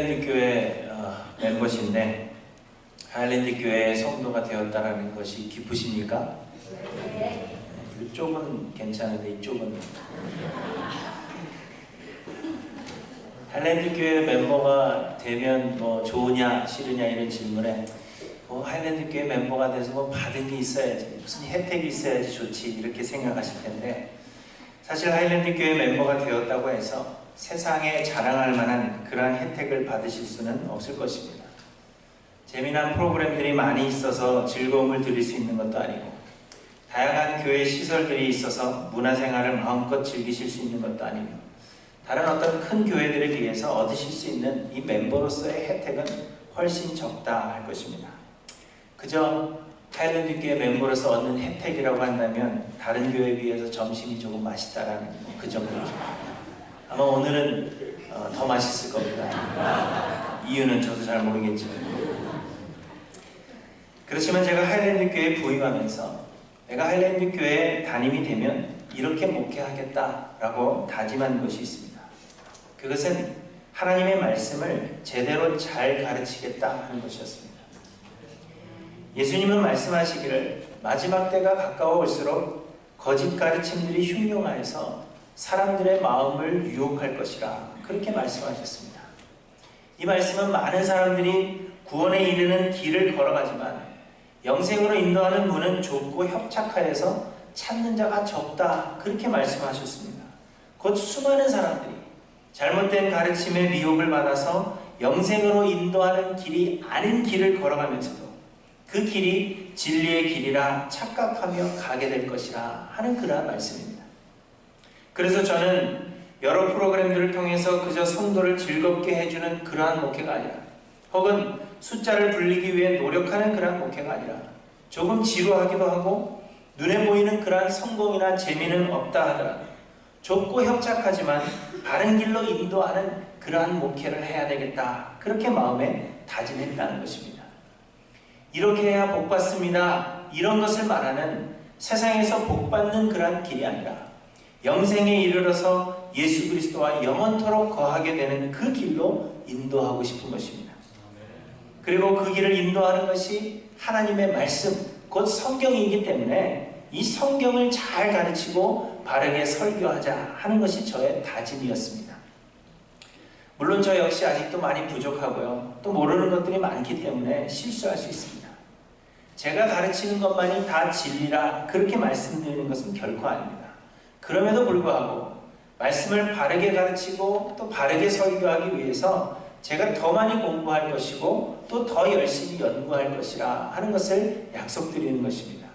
하일랜드 교회 멤버신데 하일랜드 교회의 성도가 되었다라는 것이 기쁘십니까? 네. 이쪽은 괜찮은데 이쪽은 하일랜드 교회 멤버가 되면 뭐 좋으냐 싫으냐 이런 질문에 하일랜드 교회 멤버가 돼서 뭐 받은 게 있어야지, 무슨 혜택이 있어야지 좋지 이렇게 생각하실 텐데, 사실 하일랜드 교회 멤버가 되었다고 해서 세상에 자랑할 만한 그러한 혜택을 받으실 수는 없을 것입니다. 재미난 프로그램들이 많이 있어서 즐거움을 드릴 수 있는 것도 아니고, 다양한 교회 시설들이 있어서 문화생활을 마음껏 즐기실 수 있는 것도 아니고, 다른 어떤 큰 교회들에 비해서 얻으실 수 있는 이 멤버로서의 혜택은 훨씬 적다 할 것입니다. 그저 하일랜드 교회 멤버로서 얻는 혜택이라고 한다면 다른 교회에 비해서 점심이 조금 맛있다라는 그 정도죠. 아마 오늘은 더 맛있을 겁니다. 이유는 저도 잘 모르겠지만. 그렇지만 제가 하일랜드 교회에 부임하면서 내가 하일랜드 교회에 담임이 되면 이렇게 목회하겠다라고 다짐한 것이 있습니다. 그것은 하나님의 말씀을 제대로 잘 가르치겠다 하는 것이었습니다. 예수님은 말씀하시기를 마지막 때가 가까워 올수록 거짓 가르침들이 흉흉하여서 사람들의 마음을 유혹할 것이라, 그렇게 말씀하셨습니다. 이 말씀은 많은 사람들이 구원에 이르는 길을 걸어가지만 영생으로 인도하는 문은 좁고 협착하여서 찾는 자가 적다, 그렇게 말씀하셨습니다. 곧 수많은 사람들이 잘못된 가르침에 미혹을 받아서 영생으로 인도하는 길이 아닌 길을 걸어가면서도 그 길이 진리의 길이라 착각하며 가게 될 것이라 하는 그러한 말씀입니다. 그래서 저는 여러 프로그램들을 통해서 그저 성도를 즐겁게 해주는 그러한 목회가 아니라, 혹은 숫자를 불리기 위해 노력하는 그러한 목회가 아니라, 조금 지루하기도 하고 눈에 보이는 그러한 성공이나 재미는 없다 하더라도 좁고 협착하지만 바른 길로 인도하는 그러한 목회를 해야 되겠다, 그렇게 마음에 다짐했다는 것입니다. 이렇게 해야 복 받습니다, 이런 것을 말하는 세상에서 복 받는 그러한 길이 아니라 영생에 이르러서 예수 그리스도와 영원토록 거하게 되는 그 길로 인도하고 싶은 것입니다. 그리고 그 길을 인도하는 것이 하나님의 말씀, 곧 성경이기 때문에 이 성경을 잘 가르치고 바르게 설교하자 하는 것이 저의 다짐이었습니다. 물론 저 역시 아직도 많이 부족하고요, 또 모르는 것들이 많기 때문에 실수할 수 있습니다. 제가 가르치는 것만이 다 진리라 그렇게 말씀드리는 것은 결코 아닙니다. 그럼에도 불구하고 말씀을 바르게 가르치고 또 바르게 설교하기 위해서 제가 더 많이 공부할 것이고 또 더 열심히 연구할 것이라 하는 것을 약속드리는 것입니다.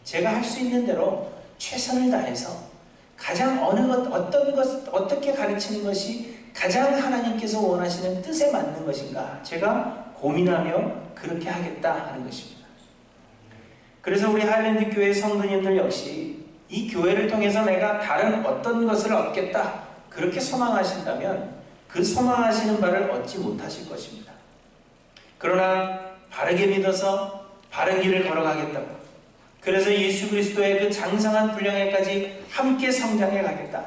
제가 할 수 있는 대로 최선을 다해서 가장 어떻게 가르치는 것이 가장 하나님께서 원하시는 뜻에 맞는 것인가, 제가 고민하며 그렇게 하겠다 하는 것입니다. 그래서 우리 하일랜드 교회 성도님들 역시 이 교회를 통해서 내가 다른 어떤 것을 얻겠다, 그렇게 소망하신다면 그 소망하시는 바를 얻지 못하실 것입니다. 그러나 바르게 믿어서 바른 길을 걸어가겠다고, 그래서 예수 그리스도의 그 장성한 분량에까지 함께 성장해 가겠다,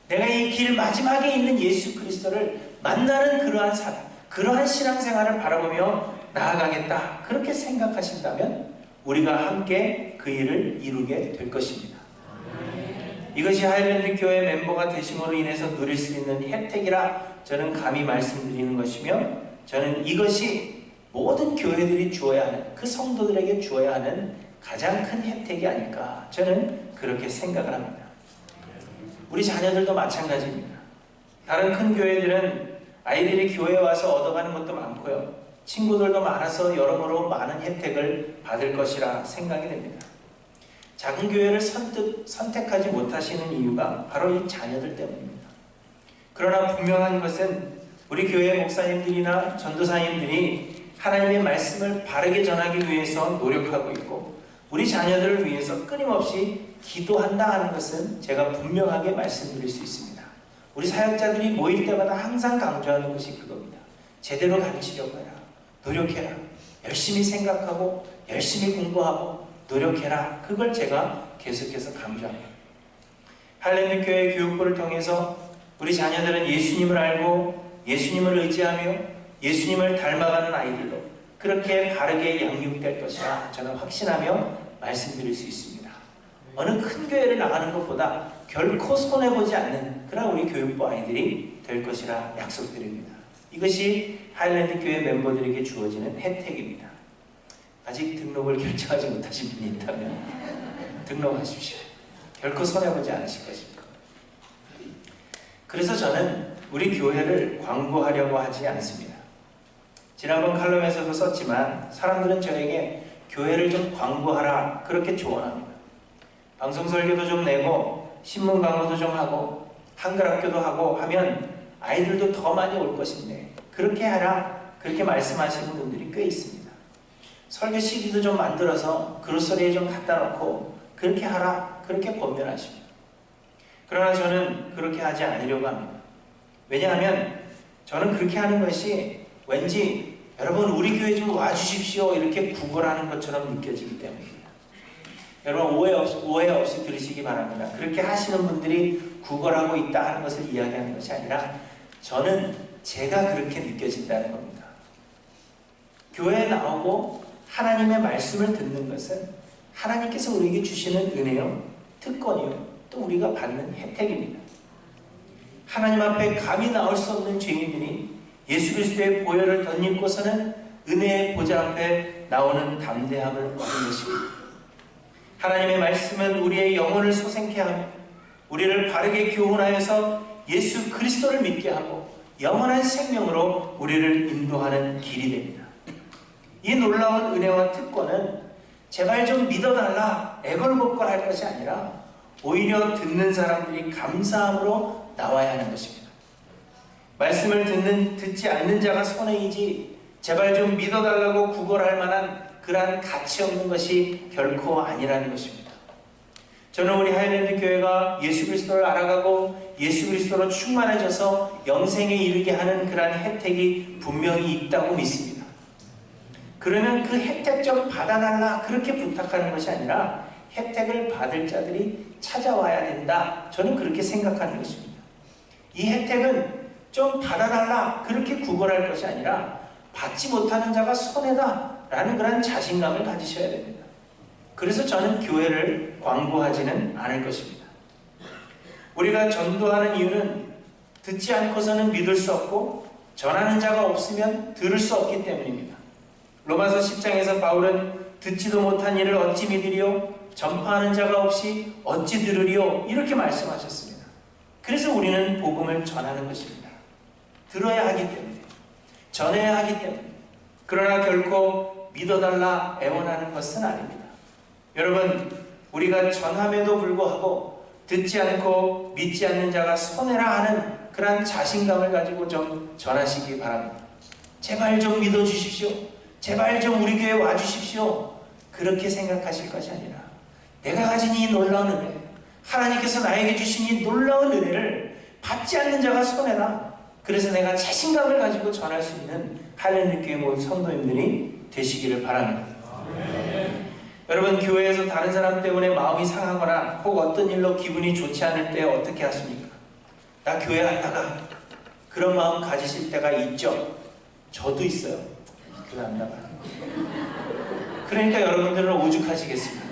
내가 이 길 마지막에 있는 예수 그리스도를 만나는 그러한 삶, 그러한 신앙생활을 바라보며 나아가겠다, 그렇게 생각하신다면 우리가 함께 그 일을 이루게 될 것입니다. 이것이 하일랜드 교회 멤버가 되심으로 인해서 누릴 수 있는 혜택이라 저는 감히 말씀드리는 것이며, 저는 이것이 모든 교회들이 주어야 하는, 그 성도들에게 주어야 하는 가장 큰 혜택이 아닐까, 저는 그렇게 생각을 합니다. 우리 자녀들도 마찬가지입니다. 다른 큰 교회들은 아이들이 교회에 와서 얻어가는 것도 많고요, 친구들도 많아서 여러모로 많은 혜택을 받을 것이라 생각이 됩니다. 작은 교회를 선택하지 못하시는 이유가 바로 이 자녀들 때문입니다. 그러나 분명한 것은 우리 교회 목사님들이나 전도사님들이 하나님의 말씀을 바르게 전하기 위해서 노력하고 있고, 우리 자녀들을 위해서 끊임없이 기도한다 하는 것은 제가 분명하게 말씀드릴 수 있습니다. 우리 사역자들이 모일 때마다 항상 강조하는 것이 그겁니다. 제대로 가르치려고 해라, 노력해라, 열심히 생각하고 열심히 공부하고 노력해라, 그걸 제가 계속해서 강조합니다. 하일랜드 교회 교육부를 통해서 우리 자녀들은 예수님을 알고 예수님을 의지하며 예수님을 닮아가는 아이들로 그렇게 바르게 양육될 것이라 저는 확신하며 말씀드릴 수 있습니다. 어느 큰 교회를 나가는 것보다 결코 손해보지 않는 그런 우리 교육부 아이들이 될 것이라 약속드립니다. 이것이 하일랜드 교회 멤버들에게 주어지는 혜택입니다. 아직 등록을 결정하지 못하신 분이 있다면 등록하십시오. 결코 손해보지 않으실 것입니다. 그래서 저는 우리 교회를 광고하려고 하지 않습니다. 지난번 칼럼에서도 썼지만 사람들은 저에게 교회를 좀 광고하라 그렇게 조언합니다. 방송 설교도 좀 내고 신문 광고도 좀 하고 한글 학교도 하고 하면 아이들도 더 많이 올 것인데 그렇게 하라 그렇게 말씀하시는 분들이 꽤 있습니다. 설교 CD도 좀 만들어서 그로서리에 좀 갖다 놓고 그렇게 하라 그렇게 권면하십니다. 그러나 저는 그렇게 하지 않으려고 합니다. 왜냐하면 저는 그렇게 하는 것이 왠지 여러분 우리 교회 좀 와주십시오 이렇게 구걸하는 것처럼 느껴지기 때문입니다. 여러분 오해 없이 들으시기 바랍니다. 그렇게 하시는 분들이 구걸하고 있다 하는 것을 이야기하는 것이 아니라 저는 제가 그렇게 느껴진다는 겁니다. 교회에 나오고 하나님의 말씀을 듣는 것은 하나님께서 우리에게 주시는 은혜요, 특권이요, 또 우리가 받는 혜택입니다. 하나님 앞에 감히 나올 수 없는 죄인들이 예수 그리스도의 보혈을 덧입고서는 은혜의 보좌 앞에 나오는 담대함을 얻는 것입니다. 하나님의 말씀은 우리의 영혼을 소생케 하며 우리를 바르게 교훈하여서 예수 그리스도를 믿게 하고 영원한 생명으로 우리를 인도하는 길이 됩니다. 이 놀라운 은혜와 특권은 제발 좀 믿어달라 애걸복걸 할 것이 아니라 오히려 듣는 사람들이 감사함으로 나와야 하는 것입니다. 말씀을 듣지 않는 자가 손해이지 제발 좀 믿어달라고 구걸할 만한 그러한 가치 없는 것이 결코 아니라는 것입니다. 저는 우리 하일랜드 교회가 예수 그리스도를 알아가고 예수 그리스도로 충만해져서 영생에 이르게 하는 그러한 혜택이 분명히 있다고 믿습니다. 그러면 그 혜택 좀 받아달라 그렇게 부탁하는 것이 아니라 혜택을 받을 자들이 찾아와야 된다. 저는 그렇게 생각하는 것입니다. 이 혜택은 좀 받아달라 그렇게 구걸할 것이 아니라 받지 못하는 자가 손해다 라는 그런 자신감을 가지셔야 됩니다. 그래서 저는 교회를 광고하지는 않을 것입니다. 우리가 전도하는 이유는 듣지 않고서는 믿을 수 없고 전하는 자가 없으면 들을 수 없기 때문입니다. 로마서 10장에서 바울은 듣지도 못한 일을 어찌 믿으리요? 전파하는 자가 없이 어찌 들으리요? 이렇게 말씀하셨습니다. 그래서 우리는 복음을 전하는 것입니다. 들어야 하기 때문에, 전해야 하기 때문에. 그러나 결코 믿어달라 애원하는 것은 아닙니다. 여러분, 우리가 전함에도 불구하고 듣지 않고 믿지 않는 자가 손해라 하는 그러한 자신감을 가지고 좀 전하시기 바랍니다. 제발 좀 믿어주십시오. 제발 좀 우리 교회 와주십시오. 그렇게 생각하실 것이 아니라 내가 가진 이 놀라운 은혜, 하나님께서 나에게 주신 이 놀라운 은혜를 받지 않는 자가 손해라. 그래서 내가 자신감을 가지고 전할 수 있는 하일랜드 교회 모든 성도님들이 되시기를 바랍니다. 여러분, 교회에서 다른 사람 때문에 마음이 상하거나 혹 어떤 일로 기분이 좋지 않을 때 어떻게 하십니까? 나 교회 안 나가. 그런 마음 가지실 때가 있죠. 저도 있어요. 교회 안 나가. 그러니까 여러분들은 오죽하시겠습니까?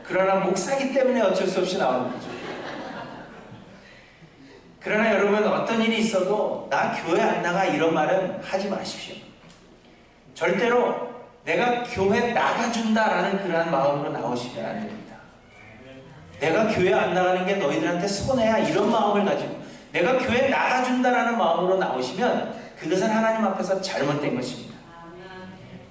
그러나 목사기 때문에 어쩔 수 없이 나오는 거죠. 그러나 여러분, 어떤 일이 있어도 나 교회 안 나가 이런 말은 하지 마십시오. 절대로 내가 교회 나가준다라는 그러한 마음으로 나오시면 안 됩니다. 내가 교회 안 나가는 게 너희들한테 손해야 이런 마음을 가지고 내가 교회 나가준다라는 마음으로 나오시면 그것은 하나님 앞에서 잘못된 것입니다.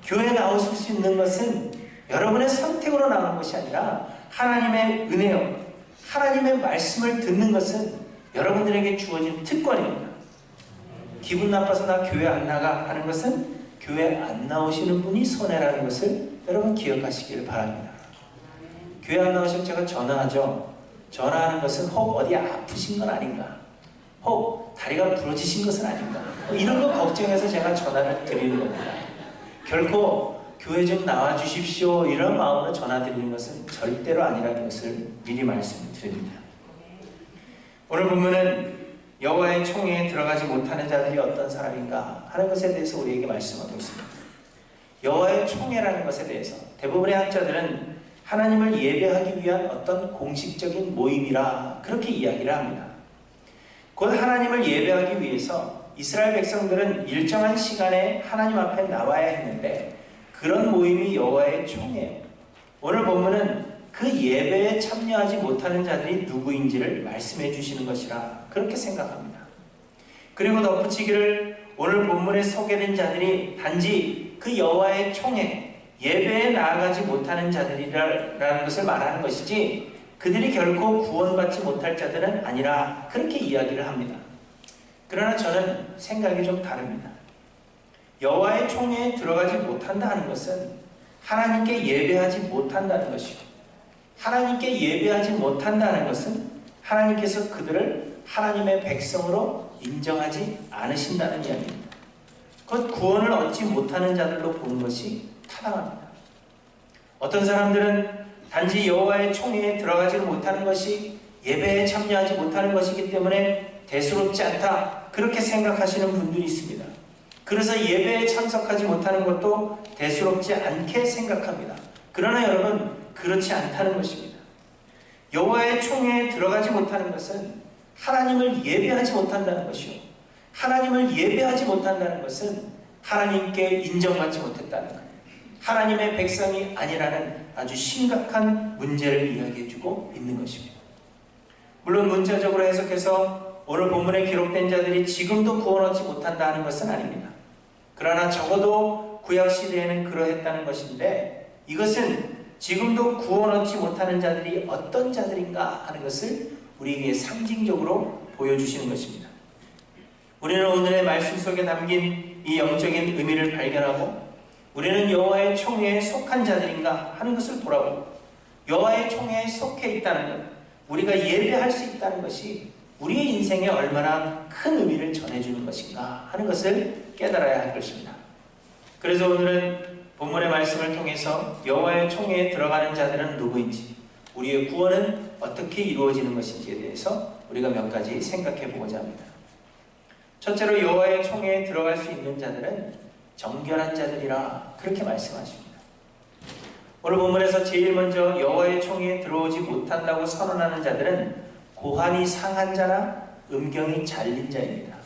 교회에 나오실 수 있는 것은 여러분의 선택으로 나오는 것이 아니라 하나님의 은혜요, 하나님의 말씀을 듣는 것은 여러분들에게 주어진 특권입니다. 기분 나빠서 나 교회 안 나가 하는 것은 교회 안 나오시는 분이 손해라는 것을 여러분 기억하시기를 바랍니다. 교회 안 나오시면 제가 전화하죠. 전화하는 것은 혹 어디 아프신 건 아닌가, 혹 다리가 부러지신 것은 아닌가, 이런 거 걱정해서 제가 전화를 드리는 겁니다. 결코 교회 좀 나와주십시오 이런 마음으로 전화 드리는 것은 절대로 아니라는 것을 미리 말씀드립니다. 오늘 본문은 여호와의 총회에 들어가지 못하는 자들이 어떤 사람인가 하는 것에 대해서 우리에게 말씀하고 있습니다. 여호와의 총회라는 것에 대해서 대부분의 학자들은 하나님을 예배하기 위한 어떤 공식적인 모임이라 그렇게 이야기를 합니다. 곧 하나님을 예배하기 위해서 이스라엘 백성들은 일정한 시간에 하나님 앞에 나와야 했는데 그런 모임이 여호와의 총회예요. 오늘 본문은 그 예배에 참여하지 못하는 자들이 누구인지를 말씀해 주시는 것이라 그렇게 생각합니다. 그리고 덧붙이기를 오늘 본문에 소개된 자들이 단지 그 여호와의 총회, 예배에 나아가지 못하는 자들이라는 것을 말하는 것이지 그들이 결코 구원받지 못할 자들은 아니라 그렇게 이야기를 합니다. 그러나 저는 생각이 좀 다릅니다. 여호와의 총회에 들어가지 못한다는 것은 하나님께 예배하지 못한다는 것이고 하나님께 예배하지 못한다는 것은 하나님께서 그들을 하나님의 백성으로 인정하지 않으신다는 이야기입니다. 곧 구원을 얻지 못하는 자들로 보는 것이 타당합니다. 어떤 사람들은 단지 여호와의 총회에 들어가지 못하는 것이 예배에 참여하지 못하는 것이기 때문에 대수롭지 않다 그렇게 생각하시는 분들이 있습니다. 그래서 예배에 참석하지 못하는 것도 대수롭지 않게 생각합니다. 그러나 여러분 그렇지 않다는 것입니다. 여호와의 총회에 들어가지 못하는 것은 하나님을 예배하지 못한다는 것이요. 하나님을 예배하지 못한다는 것은 하나님께 인정받지 못했다는 것. 하나님의 백성이 아니라는 아주 심각한 문제를 이야기해주고 있는 것입니다. 물론 문자적으로 해석해서 오늘 본문에 기록된 자들이 지금도 구원 얻지 못한다는 것은 아닙니다. 그러나 적어도 구약시대에는 그러했다는 것인데 이것은 지금도 구원 얻지 못하는 자들이 어떤 자들인가 하는 것을 우리에게 상징적으로 보여주시는 것입니다. 우리는 오늘의 말씀 속에 담긴 이 영적인 의미를 발견하고 우리는 여호와의 총회에 속한 자들인가 하는 것을 돌아보고 여호와의 총회에 속해 있다는 것, 우리가 예배할 수 있다는 것이 우리의 인생에 얼마나 큰 의미를 전해주는 것인가 하는 것을 깨달아야 할 것입니다. 그래서 오늘은 본문의 말씀을 통해서 여호와의 총회에 들어가는 자들은 누구인지, 우리의 구원은 어떻게 이루어지는 것인지에 대해서 우리가 몇 가지 생각해 보고자 합니다. 첫째로 여호와의 총회에 들어갈 수 있는 자들은 정결한 자들이라 그렇게 말씀하십니다. 오늘 본문에서 제일 먼저 여호와의 총회에 들어오지 못한다고 선언하는 자들은 고환이 상한 자나 음경이 잘린 자입니다.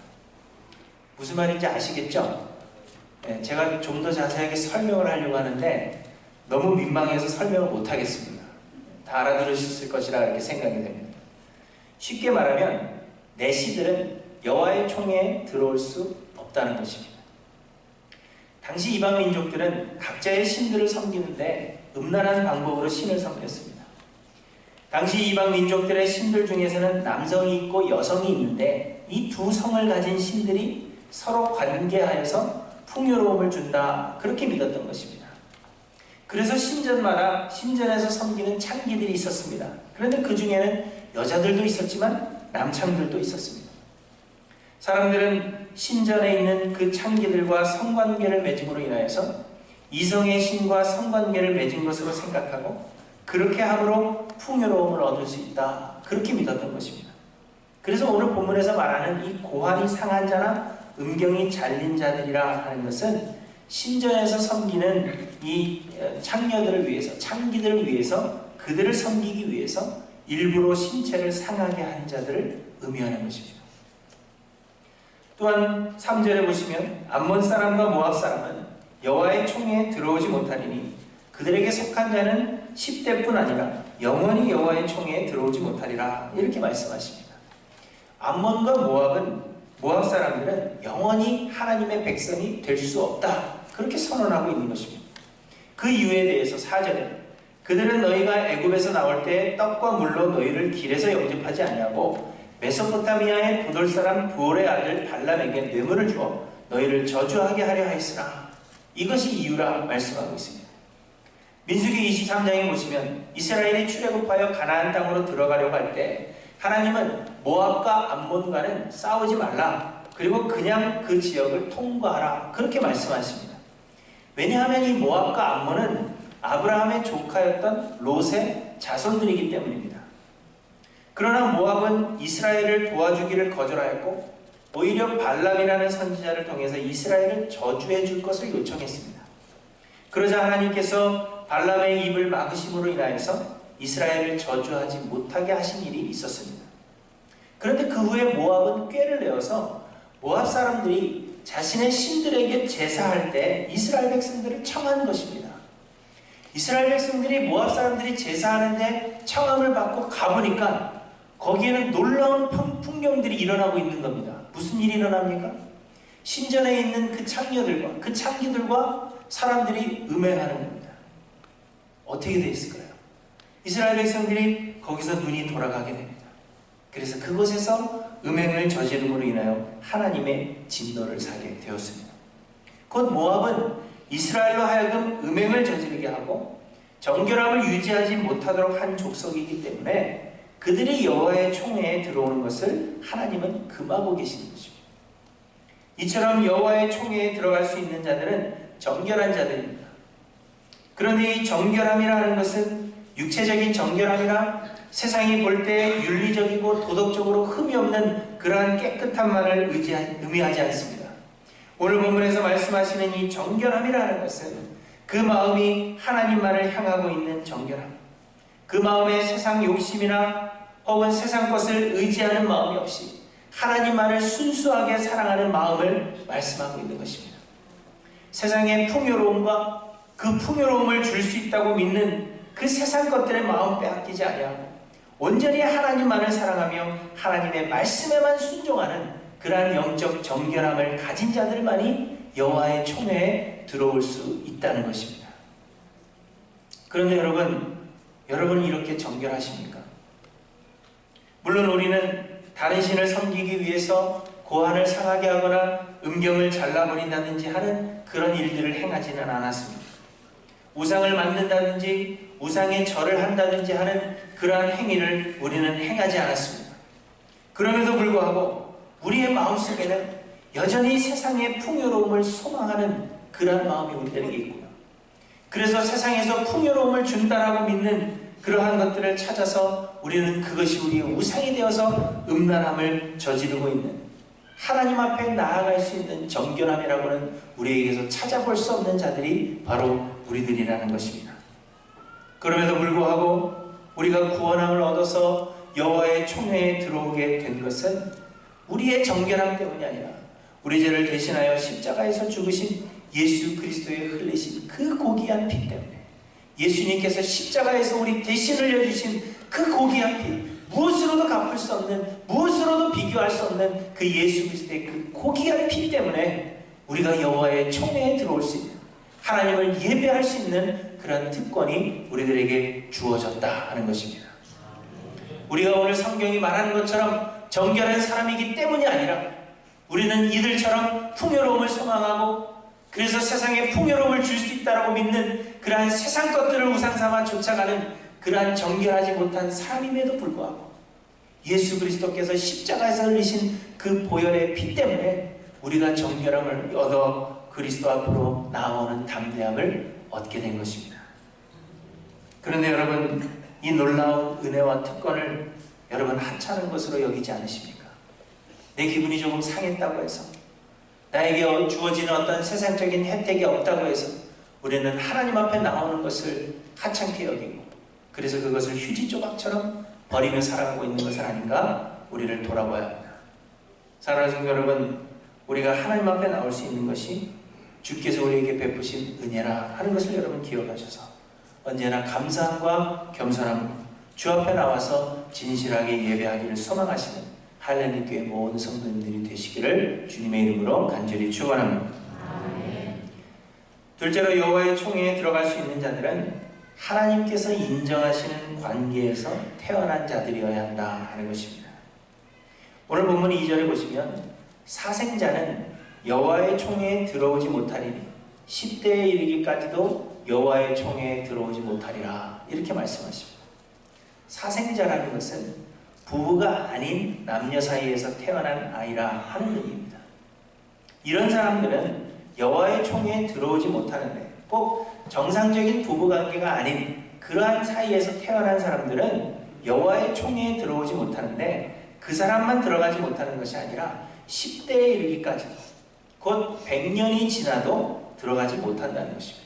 무슨 말인지 아시겠죠? 제가 좀 더 자세하게 설명을 하려고 하는데 너무 민망해서 설명을 못하겠습니다. 다 알아들으셨을 것이라 이렇게 생각이 됩니다. 쉽게 말하면 내시들은 여호와의 총회에 들어올 수 없다는 것입니다. 당시 이방 민족들은 각자의 신들을 섬기는데 음란한 방법으로 신을 섬겼습니다. 당시 이방 민족들의 신들 중에서는 남성이 있고 여성이 있는데 이 두 성을 가진 신들이 서로 관계하여서 풍요로움을 준다 그렇게 믿었던 것입니다. 그래서 신전마다 신전에서 섬기는 창기들이 있었습니다. 그런데 그 중에는 여자들도 있었지만 남창들도 있었습니다. 사람들은 신전에 있는 그 창기들과 성관계를 맺음으로 인하여서 이성의 신과 성관계를 맺은 것으로 생각하고 그렇게 함으로 풍요로움을 얻을 수 있다 그렇게 믿었던 것입니다. 그래서 오늘 본문에서 말하는 이 고환이 상한 자나 음경이 잘린 자들이라 하는 것은 신전에서 섬기는 이 창녀들을 위해서, 창기들을 위해서, 그들을 섬기기 위해서 일부러 신체를 상하게 한 자들을 의미하는 것입니다. 또한 3절에 보시면 암몬 사람과 모압 사람은 여호와의 총회에 들어오지 못하리니 그들에게 속한 자는 10대뿐 아니라 영원히 여호와의 총회에 들어오지 못하리라 이렇게 말씀하십니다. 암몬과 모압 사람들은 영원히 하나님의 백성이 될 수 없다 그렇게 선언하고 있는 것입니다. 그 이유에 대해서 4절에 그들은 너희가 애굽에서 나올 때 떡과 물로 너희를 길에서 영접하지 아니하고 메소포타미아의 부돌 사람 부올의 아들 발람에게 뇌물을 주어 너희를 저주하게 하려 하였으나 이것이 이유라 말씀하고 있습니다. 민수기 23장에 보시면 이스라엘이 출애굽하여 가나안 땅으로 들어가려고 할 때 하나님은 모압과 암몬과는 싸우지 말라 그리고 그냥 그 지역을 통과하라 그렇게 말씀하십니다. 왜냐하면 이 모압과 암몬은 아브라함의 조카였던 롯의 자손들이기 때문입니다. 그러나 모압은 이스라엘을 도와주기를 거절하였고 오히려 발람이라는 선지자를 통해서 이스라엘을 저주해 줄 것을 요청했습니다. 그러자 하나님께서 발람의 입을 막으심으로 인하여서 이스라엘을 저주하지 못하게 하신 일이 있었습니다. 그런데 그 후에 모압은 꾀를 내어서 모압 사람들이 자신의 신들에게 제사할 때 이스라엘 백성들을 청한 것입니다. 이스라엘 백성들이 모압 사람들이 제사하는데 청함을 받고 가보니까 거기에는 놀라운 풍경들이 일어나고 있는 겁니다. 무슨 일이 일어납니까? 신전에 있는 그 창녀들과 그 창기들과 사람들이 음행하는 겁니다. 어떻게 되었을까요? 이스라엘 백성들이 거기서 눈이 돌아가게 됩니다. 그래서 그곳에서 음행을 저지름으로 인하여 하나님의 진노를 사게 되었습니다. 곧 모압은 이스라엘로 하여금 음행을 저지르게 하고 정결함을 유지하지 못하도록 한 족속이기 때문에 그들이 여호와의 총회에 들어오는 것을 하나님은 금하고 계시는 것입니다. 이처럼 여호와의 총회에 들어갈 수 있는 자들은 정결한 자들입니다. 그런데 이 정결함이라 하는 것은 육체적인 정결함이나 세상이 볼 때 윤리적이고 도덕적으로 흠이 없는 그러한 깨끗함만을 의미하지 않습니다. 오늘 본문에서 말씀하시는 이 정결함이라는 것은 그 마음이 하나님만을 향하고 있는 정결함, 그 마음에 세상 욕심이나 혹은 세상 것을 의지하는 마음이 없이 하나님만을 순수하게 사랑하는 마음을 말씀하고 있는 것입니다. 세상의 풍요로움과 그 풍요로움을 줄 수 있다고 믿는 그 세상 것들의 마음 빼앗기지 아니하고 온전히 하나님만을 사랑하며 하나님의 말씀에만 순종하는 그러한 영적 정결함을 가진 자들만이 여호와의 총회에 들어올 수 있다는 것입니다. 그런데 여러분은 이렇게 정결하십니까? 물론 우리는 다른 신을 섬기기 위해서 고안을 상하게 하거나 음경을 잘라버린다든지 하는 그런 일들을 행하지는 않았습니다. 우상을 만든다든지 우상에 절을 한다든지 하는 그러한 행위를 우리는 행하지 않았습니다. 그럼에도 불구하고 우리의 마음속에는 여전히 세상의 풍요로움을 소망하는 그러한 마음이 우리들에게 있고요. 그래서 세상에서 풍요로움을 준다라고 믿는 그러한 것들을 찾아서 우리는 그것이 우리의 우상이 되어서 음란함을 저지르고 있는, 하나님 앞에 나아갈 수 있는 정결함이라고는 우리에게서 찾아볼 수 없는 자들이 바로 우리들이라는 것입니다. 그럼에도 불구하고 우리가 구원함을 얻어서 여호와의 총회에 들어오게 된 것은 우리의 정결함 때문이 아니라 우리 죄를 대신하여 십자가에서 죽으신 예수 그리스도의 흘리신 그 고귀한 피 때문에, 예수님께서 십자가에서 우리 대신 흘려주신 그 고귀한 피, 무엇으로도 갚을 수 없는, 무엇으로도 비교할 수 없는 그 예수 그리스도의 그 고귀한 피 때문에 우리가 여호와의 총회에 들어올 수 있는, 하나님을 예배할 수 있는 그런 특권이 우리들에게 주어졌다 하는 것입니다. 우리가 오늘 성경이 말하는 것처럼 정결한 사람이기 때문이 아니라 우리는 이들처럼 풍요로움을 소망하고 그래서 세상에 풍요로움을 줄 수 있다고 믿는 그러한 세상 것들을 우상삼아 쫓아가는 그러한 정결하지 못한 사람임에도 불구하고 예수 그리스도께서 십자가에서 흘리신 그 보혈의 피 때문에 우리가 정결함을 얻어 그리스도 앞으로 나아오는 담대함을 얻게 된 것입니다. 그런데 여러분, 이 놀라운 은혜와 특권을 여러분 하찮은 것으로 여기지 않으십니까? 내 기분이 조금 상했다고 해서, 나에게 주어지는 어떤 세상적인 혜택이 없다고 해서 우리는 하나님 앞에 나오는 것을 하찮게 여기고 그래서 그것을 휴지 조각처럼 버리며 살아가고 있는 것은 아닌가 우리를 돌아봐야 합니다. 사랑하는 성도 여러분, 우리가 하나님 앞에 나올 수 있는 것이 주께서 우리에게 베푸신 은혜라 하는 것을 여러분 기억하셔서 언제나 감사함과 겸손함으로 주 앞에 나와서 진실하게 예배하기를 소망하시는 할렐루야 교회 모든 성도님들이 되시기를 주님의 이름으로 간절히 축원합니다. 둘째로 여호와의 총회에 들어갈 수 있는 자들은 하나님께서 인정하시는 관계에서 태어난 자들이어야 한다 하는 것입니다. 오늘 본문 2절에 보시면 사생자는 여호와의 총회에 들어오지 못하리니 10대에 이르기까지도 여호와의 총회에 들어오지 못하리라 이렇게 말씀하십니다. 사생자라는 것은 부부가 아닌 남녀 사이에서 태어난 아이라 하는 의미입니다. 이런 사람들은 여호와의 총회에 들어오지 못하는데 꼭 정상적인 부부관계가 아닌 그러한 사이에서 태어난 사람들은 여호와의 총회에 들어오지 못하는데 그 사람만 들어가지 못하는 것이 아니라 10대에 이르기까지도 곧 100년이 지나도 들어가지 못한다는 것입니다.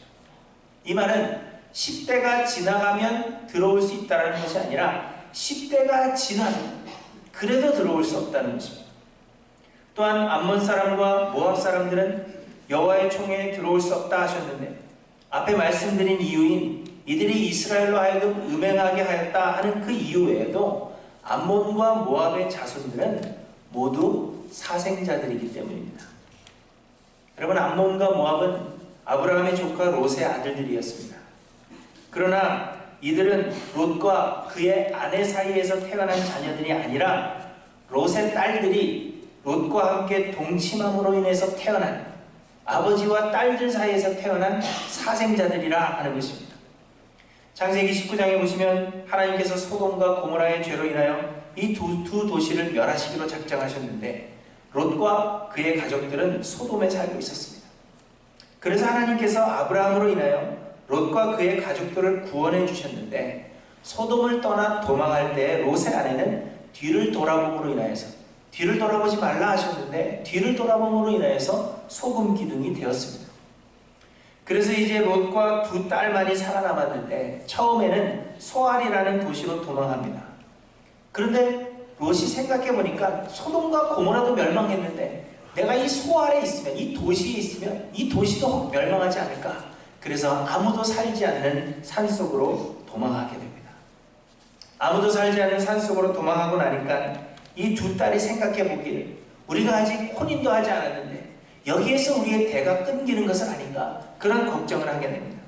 이 말은 10대가 지나가면 들어올 수 있다는 것이 아니라 10대가 지나도 그래도 들어올 수 없다는 것입니다. 또한 암몬 사람과 모압 사람들은 여호와의 총회에 들어올 수 없다 하셨는데 앞에 말씀드린 이유인 이들이 이스라엘로 하여금 음행하게 하였다 하는 그 이유 외에도 암몬과 모압의 자손들은 모두 사생자들이기 때문입니다. 여러분, 암몬과 모압은 아브라함의 조카 롯의 아들들이었습니다. 그러나 이들은 롯과 그의 아내 사이에서 태어난 자녀들이 아니라 롯의 딸들이 롯과 함께 동침함으로 인해서 태어난 아버지와 딸들 사이에서 태어난 사생자들이라 하는 것입니다. 창세기 19장에 보시면 하나님께서 소돔과 고모라의 죄로 인하여 이 두 도시를 멸하시기로 작정하셨는데 롯과 그의 가족들은 소돔에 살고 있었습니다. 그래서 하나님께서 아브라함으로 인하여 롯과 그의 가족들을 구원해 주셨는데 소돔을 떠나 도망할 때 롯의 아내는 뒤를 돌아봄으로 인하여서 뒤를 돌아보지 말라 하셨는데 뒤를 돌아봄으로 인하여서 소금 기둥이 되었습니다. 그래서 이제 롯과 두 딸만이 살아남았는데 처음에는 소알이라는 도시로 도망합니다. 그런데 롯이 생각해 보니까 소돔과 고모라도 멸망했는데 내가 이 소알에 있으면, 이 도시에 있으면 이 도시도 멸망하지 않을까? 그래서 아무도 살지 않는 산속으로 도망하게 됩니다. 아무도 살지 않는 산속으로 도망하고 나니까 이 두 딸이 생각해 보기를 우리가 아직 혼인도 하지 않았는데 여기에서 우리의 대가 끊기는 것은 아닌가, 그런 걱정을 하게 됩니다.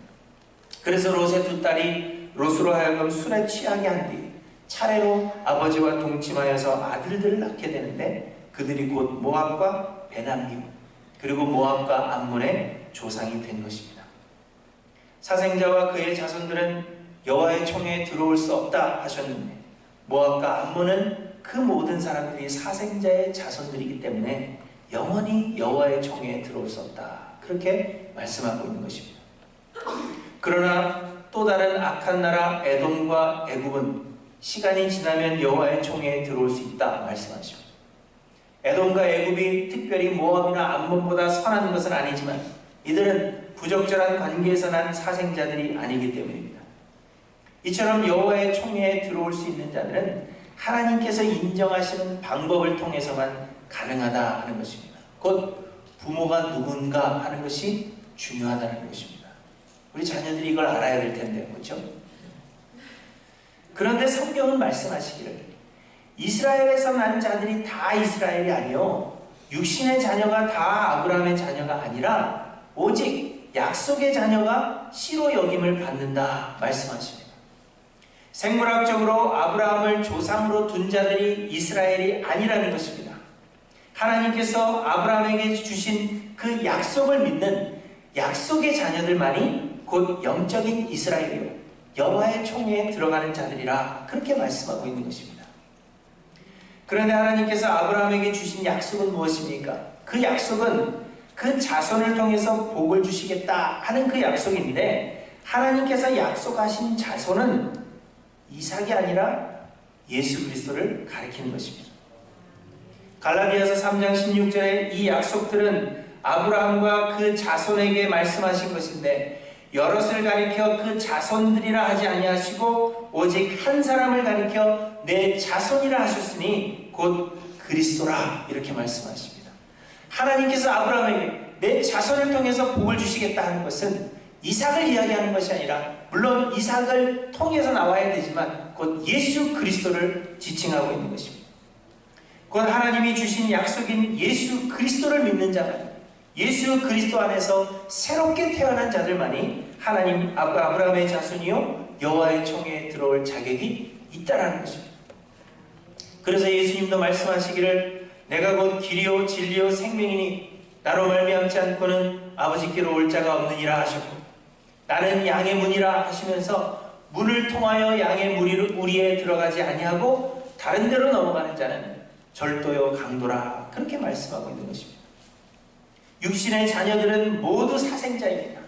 그래서 롯의 두 딸이 롯으로 하여금 술에 취하게 한 뒤 차례로 아버지와 동침하여서 아들들을 낳게 되는데 그들이 곧 모압과 베남림 그리고 모압과 암몬의 조상이 된 것입니다. 사생자와 그의 자손들은 여호와의 총회에 들어올 수 없다 하셨는데 모압과 암몬은 그 모든 사람들이 사생자의 자손들이기 때문에 영원히 여호와의 총회에 들어올 수 없다, 그렇게 말씀하고 있는 것입니다. 그러나 또 다른 악한 나라 에돔과 애굽은 시간이 지나면 여호와의 총회에 들어올 수 있다 말씀하십니다. 에돔과 애굽이 특별히 모압이나 암몬보다 선한 것은 아니지만 이들은 부적절한 관계에서 난 사생자들이 아니기 때문입니다. 이처럼 여호와의 총회에 들어올 수 있는 자들은 하나님께서 인정하시는 방법을 통해서만 가능하다 하는 것입니다. 곧 부모가 누군가 하는 것이 중요하다는 것입니다. 우리 자녀들이 이걸 알아야 될 텐데, 그렇죠? 그런데 성경은 말씀하시기를 이스라엘에서 난 자들이 다 이스라엘이 아니요 육신의 자녀가 다 아브라함의 자녀가 아니라 오직 약속의 자녀가 씨로 여김을 받는다 말씀하십니다. 생물학적으로 아브라함을 조상으로 둔 자들이 이스라엘이 아니라는 것입니다. 하나님께서 아브라함에게 주신 그 약속을 믿는 약속의 자녀들만이 곧 영적인 이스라엘이요 여호와의 총회에 들어가는 자들이라, 그렇게 말씀하고 있는 것입니다. 그런데 하나님께서 아브라함에게 주신 약속은 무엇입니까? 그 약속은 그 자손을 통해서 복을 주시겠다 하는 그 약속인데 하나님께서 약속하신 자손은 이삭이 아니라 예수 그리스도를 가리키는 것입니다. 갈라디아서 3장 16절에 이 약속들은 아브라함과 그 자손에게 말씀하신 것인데 여럿을 가리켜 그 자손들이라 하지 아니하시고 오직 한 사람을 가리켜 내 자손이라 하셨으니 곧 그리스도라, 이렇게 말씀하십니다. 하나님께서 아브라함에게 내 자손을 통해서 복을 주시겠다 하는 것은 이삭을 이야기하는 것이 아니라, 물론 이삭을 통해서 나와야 되지만 곧 예수 그리스도를 지칭하고 있는 것입니다. 곧 하나님이 주신 약속인 예수 그리스도를 믿는 자만, 예수 그리스도 안에서 새롭게 태어난 자들만이 하나님 아브라함의 자손이요 여호와의 총회에 들어올 자격이 있다라는 것입니다. 그래서 예수님도 말씀하시기를 내가 곧 길이요 진리요 생명이니 나로 말미암지 않고는 아버지께로 올 자가 없느니라 하셨고 나는 양의 문이라 하시면서 문을 통하여 양의 무리에 들어가지 아니하고 다른 데로 넘어가는 자는 절도요 강도라, 그렇게 말씀하고 있는 것입니다. 육신의 자녀들은 모두 사생자입니다.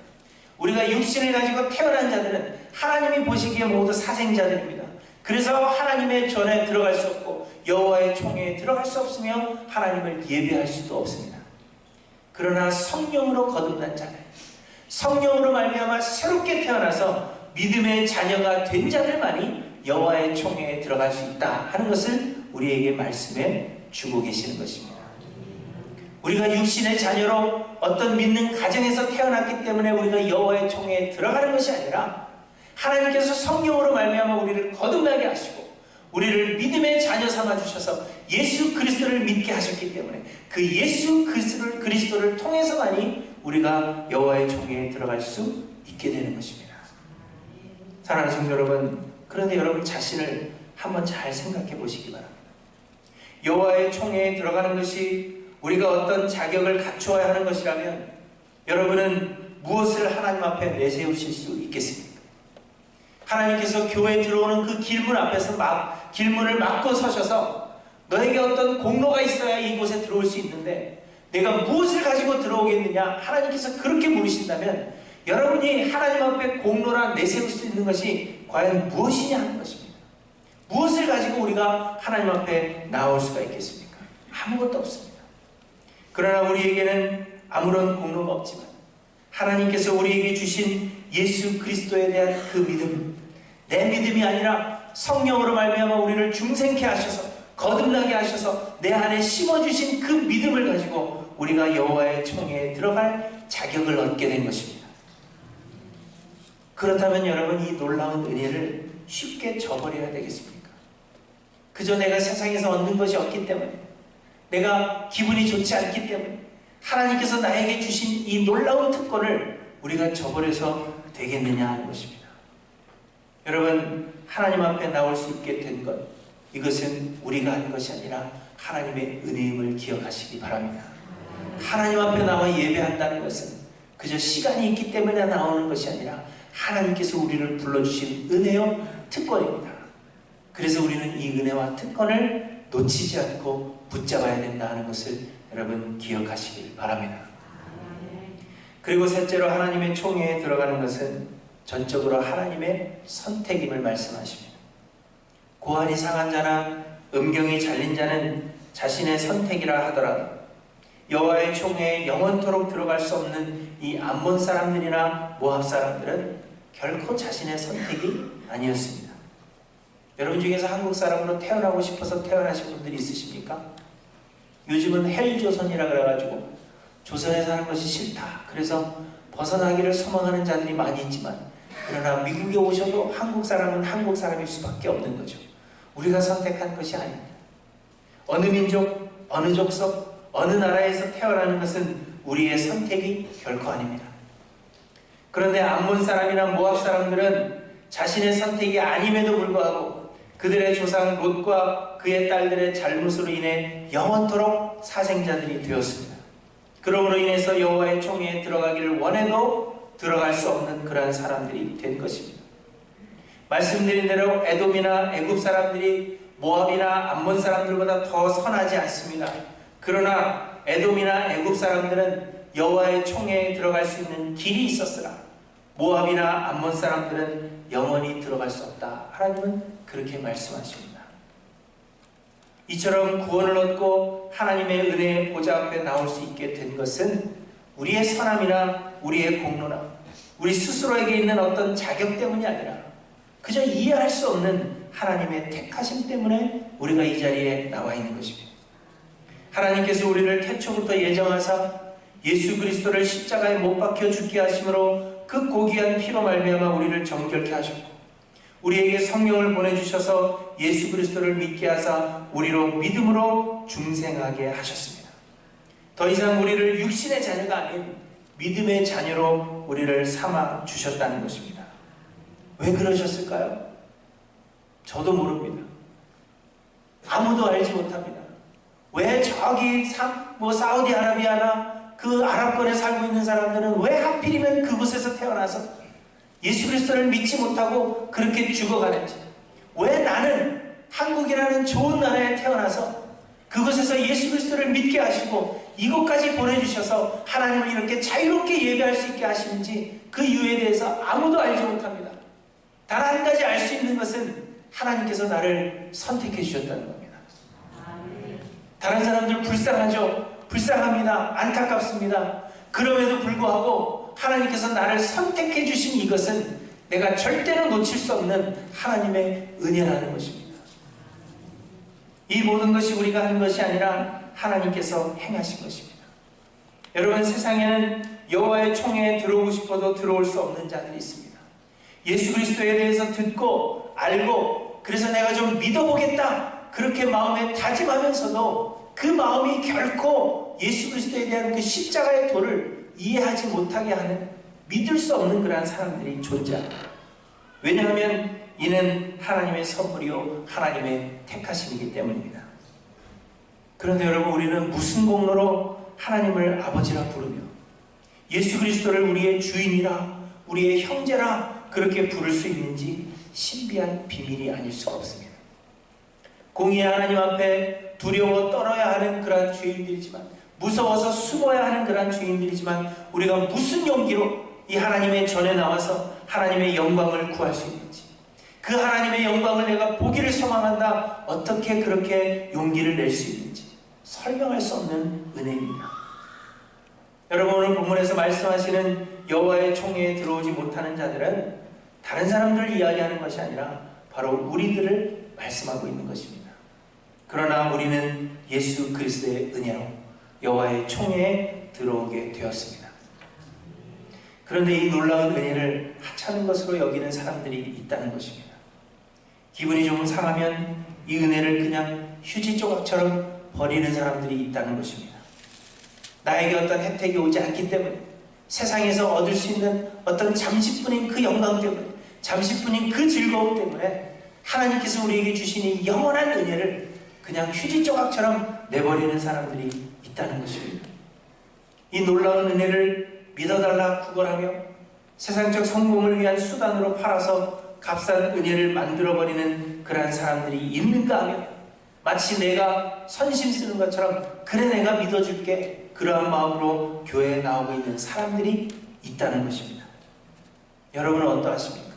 우리가 육신을 가지고 태어난 자들은 하나님이 보시기에 모두 사생자들입니다. 그래서 하나님의 전에 들어갈 수 없고 여호와의 총회에 들어갈 수 없으며 하나님을 예배할 수도 없습니다. 그러나 성령으로 거듭난 자들, 성령으로 말미암아 새롭게 태어나서 믿음의 자녀가 된 자들만이 여호와의 총회에 들어갈 수 있다 하는 것을 우리에게 말씀해 주고 계시는 것입니다. 우리가 육신의 자녀로 어떤 믿는 가정에서 태어났기 때문에 우리가 여호와의 총회에 들어가는 것이 아니라 하나님께서 성령으로 말미암아 우리를 거듭나게 하시고 우리를 믿음의 자녀 삼아 주셔서 예수 그리스도를 믿게 하셨기 때문에 그 예수 그리스도를 통해서만이 우리가 여호와의 총회에 들어갈 수 있게 되는 것입니다. 사랑하는 성도 여러분, 그런데 여러분 자신을 한번 잘 생각해 보시기 바랍니다. 여호와의 총회에 들어가는 것이 우리가 어떤 자격을 갖추어야 하는 것이라면 여러분은 무엇을 하나님 앞에 내세우실 수 있겠습니까? 하나님께서 교회에 들어오는 그 길문 앞에서 길문을 막고 서셔서 너에게 어떤 공로가 있어야 이곳에 들어올 수 있는데 내가 무엇을 가지고 들어오겠느냐? 하나님께서 그렇게 물으신다면 여러분이 하나님 앞에 공로라 내세울 수 있는 것이 과연 무엇이냐 하는 것입니다. 무엇을 가지고 우리가 하나님 앞에 나올 수가 있겠습니까? 아무것도 없습니다. 그러나 우리에게는 아무런 공로가 없지만 하나님께서 우리에게 주신 예수 그리스도에 대한 그 믿음, 내 믿음이 아니라 성령으로 말미암아 우리를 중생케 하셔서 거듭나게 하셔서 내 안에 심어주신 그 믿음을 가지고 우리가 여호와의 총회에 들어갈 자격을 얻게 된 것입니다. 그렇다면 여러분 이 놀라운 은혜를 쉽게 저버려야 되겠습니까? 그저 내가 세상에서 얻는 것이 없기 때문에 내가 기분이 좋지 않기 때문에 하나님께서 나에게 주신 이 놀라운 특권을 우리가 저버려서 되겠느냐 하는 것입니다. 여러분 하나님 앞에 나올 수 있게 된 것, 이것은 우리가 한 것이 아니라 하나님의 은혜임을 기억하시기 바랍니다. 하나님 앞에 나와 예배한다는 것은 그저 시간이 있기 때문에 나오는 것이 아니라 하나님께서 우리를 불러주신 은혜요 특권입니다. 그래서 우리는 이 은혜와 특권을 놓치지 않고 붙잡아야 된다 하는 것을 여러분 기억하시길 바랍니다. 그리고 셋째로 하나님의 총회에 들어가는 것은 전적으로 하나님의 선택임을 말씀하십니다. 고환이 상한 자나 음경이 잘린 자는 자신의 선택이라 하더라도 여호와의 총회에 영원토록 들어갈 수 없는 이 암몬 사람들이나 모압 사람들은 결코 자신의 선택이 아니었습니다. 여러분 중에서 한국 사람으로 태어나고 싶어서 태어나신 분들이 있으십니까? 요즘은 헬조선이라 그래가지고 조선에 사는 것이 싫다, 그래서 벗어나기를 소망하는 자들이 많이 있지만 그러나 미국에 오셔도 한국 사람은 한국 사람일 수밖에 없는 거죠. 우리가 선택한 것이 아닙니다. 어느 민족, 어느 족속, 어느 나라에서 태어나는 것은 우리의 선택이 결코 아닙니다. 그런데 암몬 사람이나 모압 사람들은 자신의 선택이 아님에도 불구하고 그들의 조상 롯과 그의 딸들의 잘못으로 인해 영원토록 사생자들이 되었습니다. 그러므로 인해서 여호와의 총회에 들어가기를 원해도 들어갈 수 없는 그러한 사람들이 된 것입니다. 말씀드린 대로 에돔이나 애굽 사람들이 모압이나 암몬 사람들보다 더 선하지 않습니다. 그러나 에돔이나 애굽 사람들은 여호와의 총회에 들어갈 수 있는 길이 있었으나 모압이나 암몬 사람들은 영원히 들어갈 수 없다. 하나님은 그렇게 말씀하십니다. 이처럼 구원을 얻고 하나님의 은혜의 보좌 앞에 나올 수 있게 된 것은 우리의 선함이나 우리의 공로나 우리 스스로에게 있는 어떤 자격 때문이 아니라 그저 이해할 수 없는 하나님의 택하심 때문에 우리가 이 자리에 나와 있는 것입니다. 하나님께서 우리를 태초부터 예정하사 예수 그리스도를 십자가에 못 박혀 죽게 하심으로 그 고귀한 피로 말미암아 우리를 정결케 하셨고 우리에게 성령을 보내주셔서 예수 그리스도를 믿게 하사 우리로 믿음으로 중생하게 하셨습니다. 더 이상 우리를 육신의 자녀가 아닌 믿음의 자녀로 우리를 삼아 주셨다는 것입니다. 왜 그러셨을까요? 저도 모릅니다. 아무도 알지 못합니다. 왜 저기 사우디아라비아나 그 아랍권에 살고 있는 사람들은 왜 하필이면 그곳에서 태어나서 예수 그리스도를 믿지 못하고 그렇게 죽어가는지, 왜 나는 한국이라는 좋은 나라에 태어나서 그곳에서 예수 그리스도를 믿게 하시고 이곳까지 보내주셔서 하나님을 이렇게 자유롭게 예배할 수 있게 하시는지 그 이유에 대해서 아무도 알지 못합니다. 단 한 가지 알 수 있는 것은 하나님께서 나를 선택해 주셨다는 겁니다. 다른 사람들 불쌍하죠? 불쌍합니다. 안타깝습니다. 그럼에도 불구하고 하나님께서 나를 선택해 주신 이것은 내가 절대로 놓칠 수 없는 하나님의 은혜라는 것입니다. 이 모든 것이 우리가 한 것이 아니라 하나님께서 행하신 것입니다. 여러분, 세상에는 여호와의 총회에 들어오고 싶어도 들어올 수 없는 자들이 있습니다. 예수 그리스도에 대해서 듣고 알고 그래서 내가 좀 믿어보겠다 그렇게 마음에 다짐하면서도 그 마음이 결코 예수 그리스도에 대한 그 십자가의 도를 이해하지 못하게 하는, 믿을 수 없는 그러한 사람들이 존재합니다. 왜냐하면 이는 하나님의 선물이요 하나님의 택하심이기 때문입니다. 그런데 여러분, 우리는 무슨 공로로 하나님을 아버지라 부르며 예수 그리스도를 우리의 주인이라 우리의 형제라 그렇게 부를 수 있는지 신비한 비밀이 아닐 수가 없습니다. 공의의 하나님 앞에 두려워 떨어야 하는 그러한 죄인들이지만, 무서워서 숨어야 하는 그러한 죄인들이지만, 우리가 무슨 용기로 이 하나님의 전에 나와서 하나님의 영광을 구할 수 있는지, 그 하나님의 영광을 내가 보기를 소망한다, 어떻게 그렇게 용기를 낼 수 있는지 설명할 수 없는 은혜입니다. 여러분, 오늘 본문에서 말씀하시는 여호와의 총회에 들어오지 못하는 자들은 다른 사람들을 이야기하는 것이 아니라 바로 우리들을 말씀하고 있는 것입니다. 그러나 우리는 예수 그리스도의 은혜로 여호와의 총회에 들어오게 되었습니다. 그런데 이 놀라운 은혜를 하찮은 것으로 여기는 사람들이 있다는 것입니다. 기분이 좀 상하면 이 은혜를 그냥 휴지 조각처럼 버리는 사람들이 있다는 것입니다. 나에게 어떤 혜택이 오지 않기 때문에, 세상에서 얻을 수 있는 어떤 잠시뿐인 그 영광 때문에, 잠시뿐인 그 즐거움 때문에 하나님께서 우리에게 주신 이 영원한 은혜를 그냥 휴지 조각처럼 내버리는 사람들이 있다는 것입니다. 이 놀라운 은혜를 믿어달라 구걸하며 세상적 성공을 위한 수단으로 팔아서 값싼 은혜를 만들어버리는 그러한 사람들이 있는가 하면, 마치 내가 선심 쓰는 것처럼 그래 내가 믿어줄게, 그러한 마음으로 교회에 나오고 있는 사람들이 있다는 것입니다. 여러분은 어떠하십니까?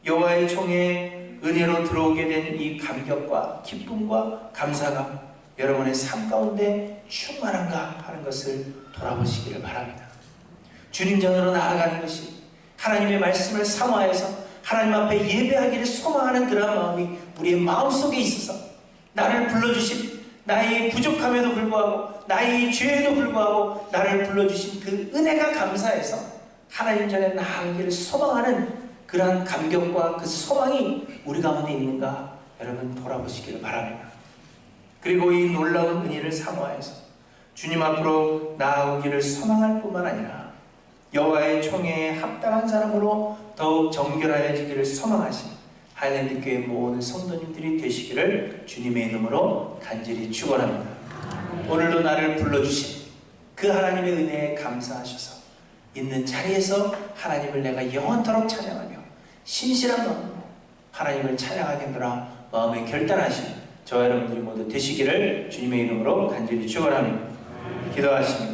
여호와의 총회에 은혜로 들어오게 된 이 감격과 기쁨과 감사가 여러분의 삶 가운데 충만한가 하는 것을 돌아보시기를 바랍니다. 주님 전으로 나아가는 것이, 하나님의 말씀을 사모하여서 하나님 앞에 예배하기를 소망하는 그러한 마음이 우리의 마음속에 있어서 나를 불러주신, 나의 부족함에도 불구하고 나의 죄에도 불구하고 나를 불러주신 그 은혜가 감사해서 하나님 전에 나아가기를 소망하는 그러한 감격과 그 소망이 우리 가운데 있는가 여러분 돌아보시기를 바랍니다. 그리고 이 놀라운 은혜를 사모하여서 주님 앞으로 나아오기를 소망할 뿐만 아니라 여호와의 총회에 합당한 사람으로 더욱 정결하여지기를 소망하신 하일랜드 교회 모든 성도님들이 되시기를 주님의 이름으로 간절히 축원합니다. 오늘도 나를 불러주신 그 하나님의 은혜에 감사하셔서 있는 자리에서 하나님을 내가 영원토록 찬양하며 신실한 마음으로 하나님을 찬양하겠노라 마음에 결단하신 저와 여러분들이 모두 되시기를 주님의 이름으로 간절히 축원합니다. 기도하십니다.